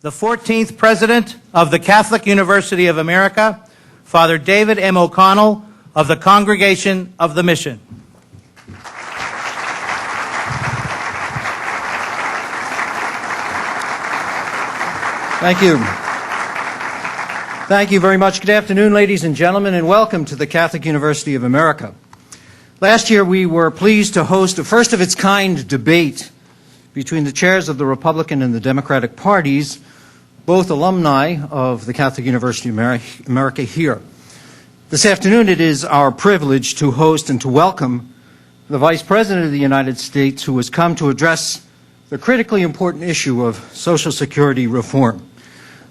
the 14th President of the Catholic University of America, Father David M. O'Connell of the Congregation of the Mission. Thank you. Thank you very much. Good afternoon, ladies and gentlemen, and welcome to the Catholic University of America. Last year, we were pleased to host a first-of-its-kind debate between the chairs of the Republican and the Democratic parties, both alumni of the Catholic University of America here. This afternoon, it is our privilege to host and to welcome the Vice President of the United States, who has come to address the critically important issue of Social Security reform.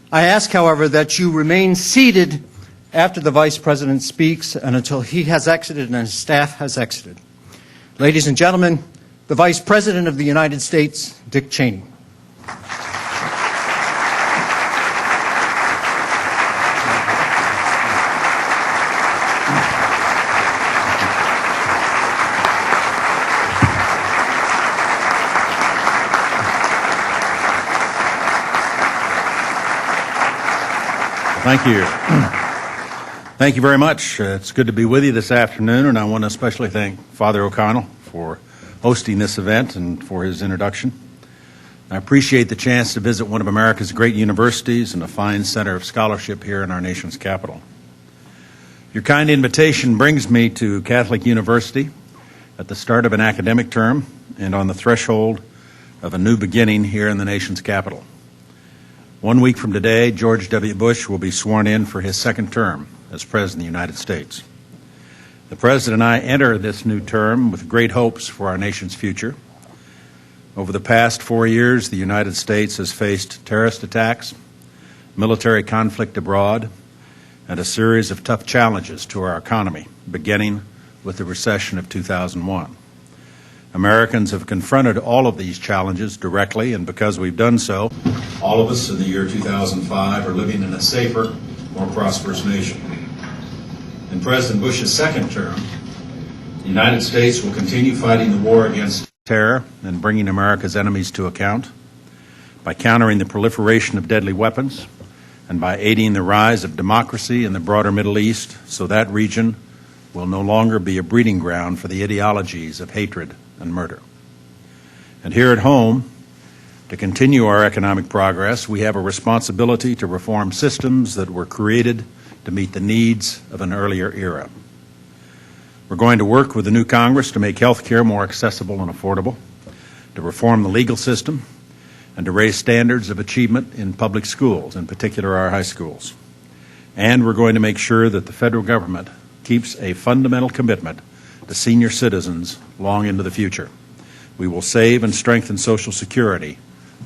I ask, however, that you remain seated after the Vice President speaks and until he has exited and his staff has exited. Ladies and gentlemen, the Vice President of the United States, Dick Cheney. Thank you. Thank you very much. It's good to be with you this afternoon, and I want to especially thank Father O'Connell for hosting this event and for his introduction. I appreciate the chance to visit one of America's great universities and a fine center of scholarship here in our nation's capital. Your kind invitation brings me to Catholic University at the start of an academic term and on the threshold of a new beginning here in the nation's capital. 1 week from today, George W. Bush will be sworn in for his second term as President of the United States. The President and I enter this new term with great hopes for our nation's future. Over the past 4 years, the United States has faced terrorist attacks, military conflict abroad, and a series of tough challenges to our economy, beginning with the recession of 2001. Americans have confronted all of these challenges directly, and because we've done so, all of us in the year 2005 are living in a safer, more prosperous nation. In President Bush's second term, the United States will continue fighting the war against terror and bringing America's enemies to account by countering the proliferation of deadly weapons and by aiding the rise of democracy in the broader Middle East so that region will no longer be a breeding ground for the ideologies of hatred and murder. And here at home, to continue our economic progress, we have a responsibility to reform systems that were created to meet the needs of an earlier era. We're going to work with the new Congress to make health care more accessible and affordable, to reform the legal system, and to raise standards of achievement in public schools, in particular our high schools. And we're going to make sure that the federal government keeps a fundamental commitment to senior citizens long into the future. We will save and strengthen Social Security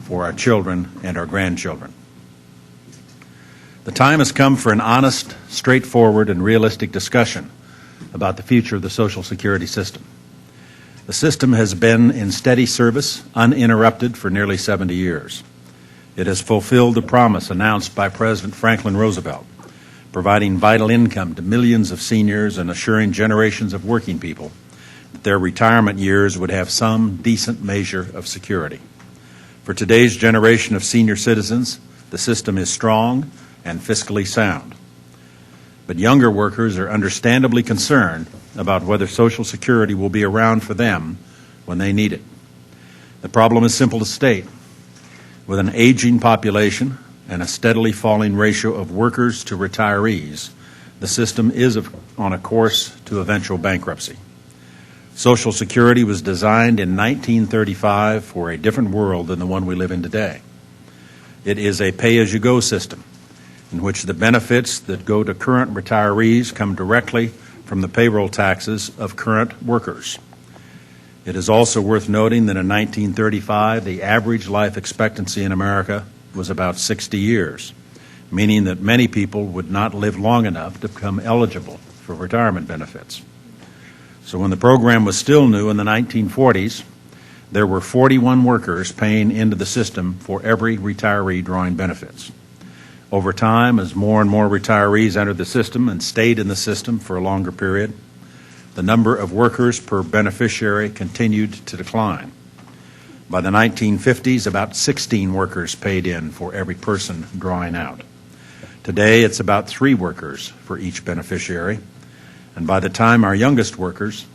for our children and our grandchildren. The time has come for an honest, straightforward, and realistic discussion about the future of the Social Security system. The system has been in steady service, uninterrupted, for nearly 70 years. It has fulfilled the promise announced by President Franklin Roosevelt, providing vital income to millions of seniors and assuring generations of working people that their retirement years would have some decent measure of security. For today's generation of senior citizens, the system is strong and fiscally sound. But younger workers are understandably concerned about whether Social Security will be around for them when they need it. The problem is simple to state. With an aging population and a steadily falling ratio of workers to retirees, the system is on a course to eventual bankruptcy. Social Security was designed in 1935 for a different world than the one we live in today. It is a pay-as-you-go system in which the benefits that go to current retirees come directly from the payroll taxes of current workers. It is also worth noting that in 1935, the average life expectancy in America was about 60 years, meaning that many people would not live long enough to become eligible for retirement benefits. So when the program was still new in the 1940s, there were 41 workers paying into the system for every retiree drawing benefits. Over time, as more and more retirees entered the system and stayed in the system for a longer period, the number of workers per beneficiary continued to decline. By the 1950s, about 16 workers paid in for every person drawing out. Today, it's about 3 workers for each beneficiary, and by the time our youngest workers,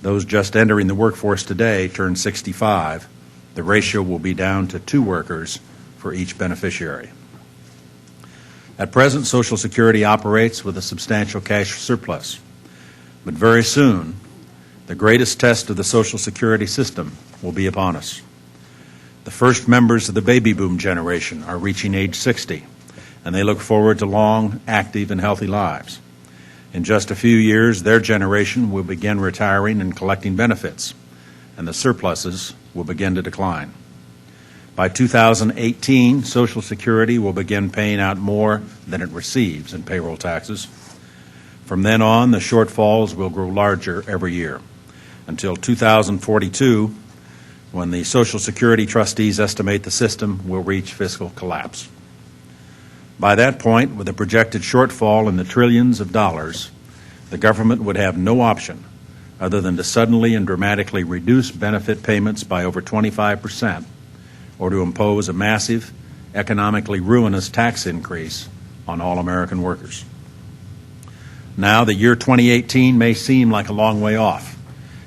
those just entering the workforce today, turn 65, the ratio will be down to 2 workers for each beneficiary. At present, Social Security operates with a substantial cash surplus, but very soon, the greatest test of the Social Security system will be upon us. The first members of the baby boom generation are reaching age 60, and they look forward to long, active, and healthy lives. In just a few years, their generation will begin retiring and collecting benefits, and the surpluses will begin to decline. By 2018, Social Security will begin paying out more than it receives in payroll taxes. From then on, the shortfalls will grow larger every year, until 2042, when the Social Security trustees estimate the system will reach fiscal collapse. By that point, with a projected shortfall in the trillions of dollars, the government would have no option other than to suddenly and dramatically reduce benefit payments by over 25% or to impose a massive, economically ruinous tax increase on all American workers. Now, the year 2018 may seem like a long way off,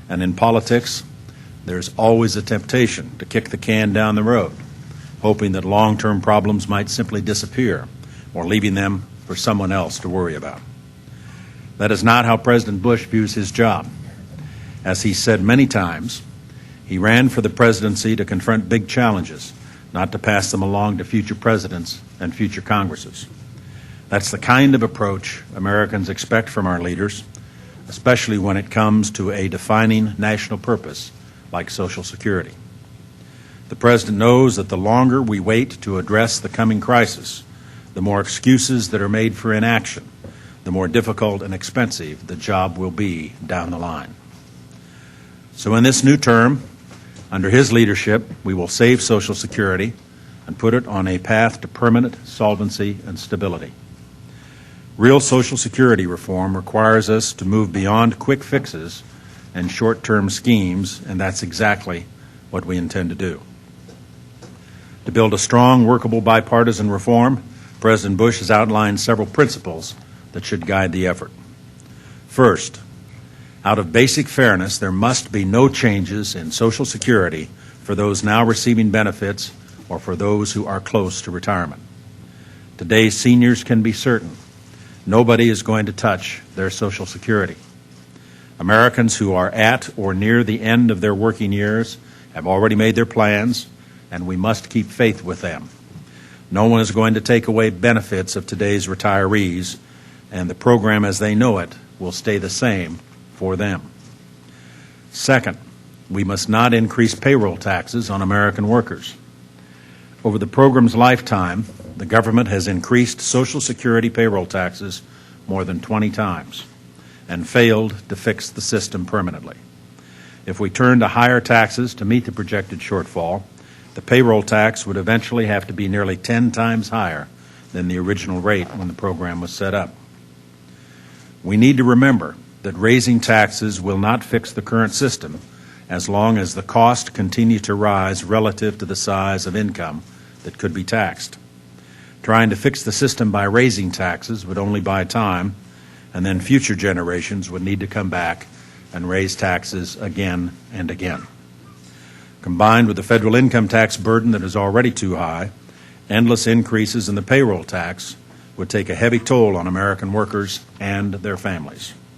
and in politics, there's always a temptation to kick the can down the road, hoping that long-term problems might simply disappear or leaving them for someone else to worry about. That is not how President Bush views his job. As he said many times, he ran for the presidency to confront big challenges, not to pass them along to future presidents and future Congresses. That's the kind of approach Americans expect from our leaders, especially when it comes to a defining national purpose like Social Security. The President knows that the longer we wait to address the coming crisis, the more excuses that are made for inaction, the more difficult and expensive the job will be down the line. So in this new term, under his leadership, we will save Social Security and put it on a path to permanent solvency and stability. Real Social Security reform requires us to move beyond quick fixes and short-term schemes, and that's exactly what we intend to do. To build a strong, workable bipartisan reform, President Bush has outlined several principles that should guide the effort. First, out of basic fairness, there must be no changes in Social Security for those now receiving benefits or for those who are close to retirement. Today's seniors can be certain nobody is going to touch their Social Security. Americans who are at or near the end of their working years have already made their plans, and we must keep faith with them. No one is going to take away benefits of today's retirees, and the program as they know it will stay the same for them. Second, we must not increase payroll taxes on American workers. Over the program's lifetime, the government has increased Social Security payroll taxes more than 20 times and failed to fix the system permanently. If we turn to higher taxes to meet the projected shortfall, the payroll tax would eventually have to be nearly 10 times higher than the original rate when the program was set up. We need to remember that raising taxes will not fix the current system as long as the cost continue to rise relative to the size of income that could be taxed. Trying to fix the system by raising taxes would only buy time, and then future generations would need to come back and raise taxes again and again. Combined with the federal income tax burden that is already too high, endless increases in the payroll tax would take a heavy toll on American workers and their families.